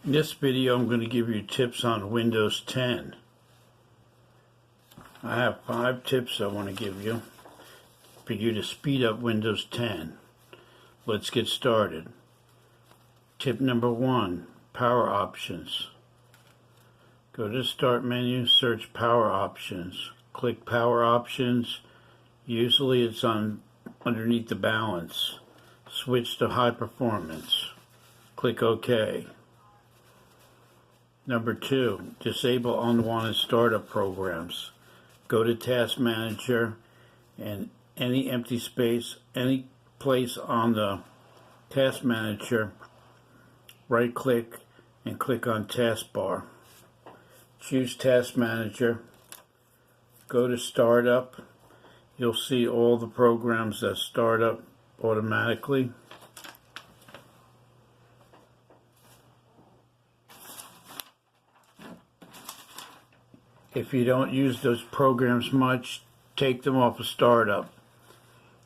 In this video, I'm going to give you tips on Windows 10. I have 5 tips I want to give you for you to speed up Windows 10. Let's get started. Tip number 1, Power Options. Go to the Start menu, search Power Options. Click Power Options. Usually it's underneath the balance. Switch to High Performance. Click OK. Number 2, disable unwanted startup programs. Go to Task Manager and any empty space, any place on the Task Manager, right click and click on Taskbar. Choose Task Manager. Go to Startup. You'll see all the programs that start up automatically. If you don't use those programs much, take them off of startup.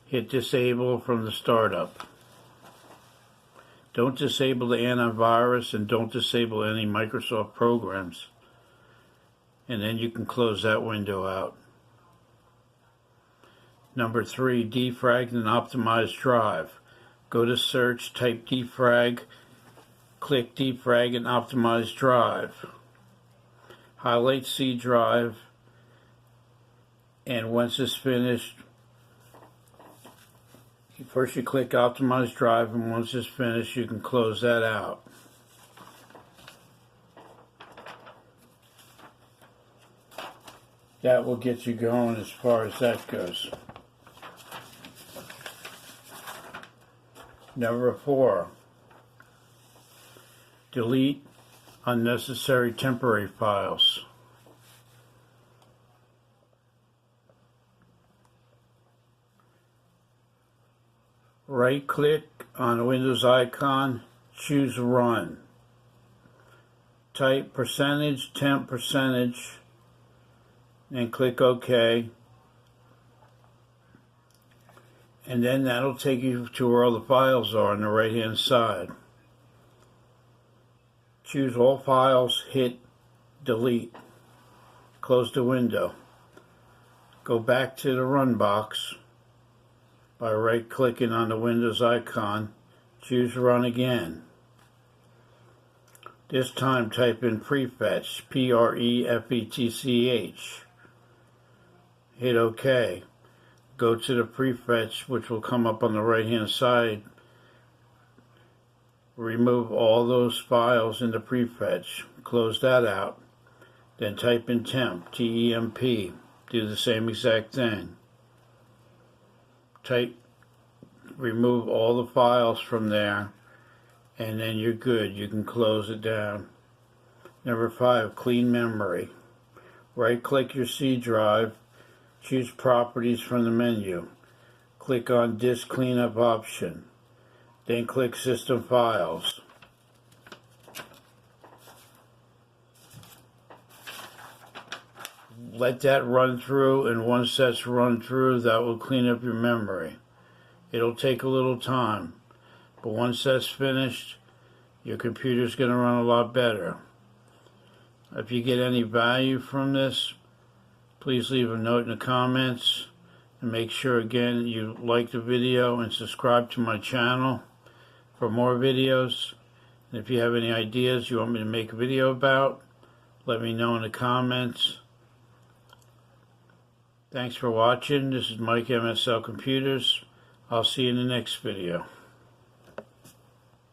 Hit disable from the startup. Don't disable the antivirus and don't disable any Microsoft programs. And then you can close that window out. Number 3, defrag and optimize drive. Go to search, type defrag, click defrag and optimize drive. Highlight C drive, and once it's finished, first you click optimize drive, and once it's finished you can close that out. That will get you going as far as that goes. Number 4, delete unnecessary temporary files. Right click on the Windows icon, choose Run. Type %temp%, and click OK. And then that'll take you to where all the files are on the right hand side. Choose all files, hit delete. Close the window. Go back to the Run box by right clicking on the Windows icon. Choose Run again. This time type in prefetch, prefetch. Hit OK. Go to the prefetch, which will come up on the right hand side. Remove all those files in the prefetch. Close that out. Then type in temp, T-E-M-P. Do the same exact thing. Remove all the files from there, and then you're good. You can close it down. Number 5, clean memory. Right click your C drive. Choose Properties from the menu. Click on Disk Cleanup option. Then click System Files. Let that run through, and once that's run through, that will clean up your memory. It'll take a little time, but once that's finished, your computer's going to run a lot better. If you get any value from this, please leave a note in the comments, and make sure again you like the video and subscribe to my channel for more videos. And if you have any ideas you want me to make a video about, let me know in the comments. Thanks for watching. This is Mike MSL Computers. I'll see you in the next video.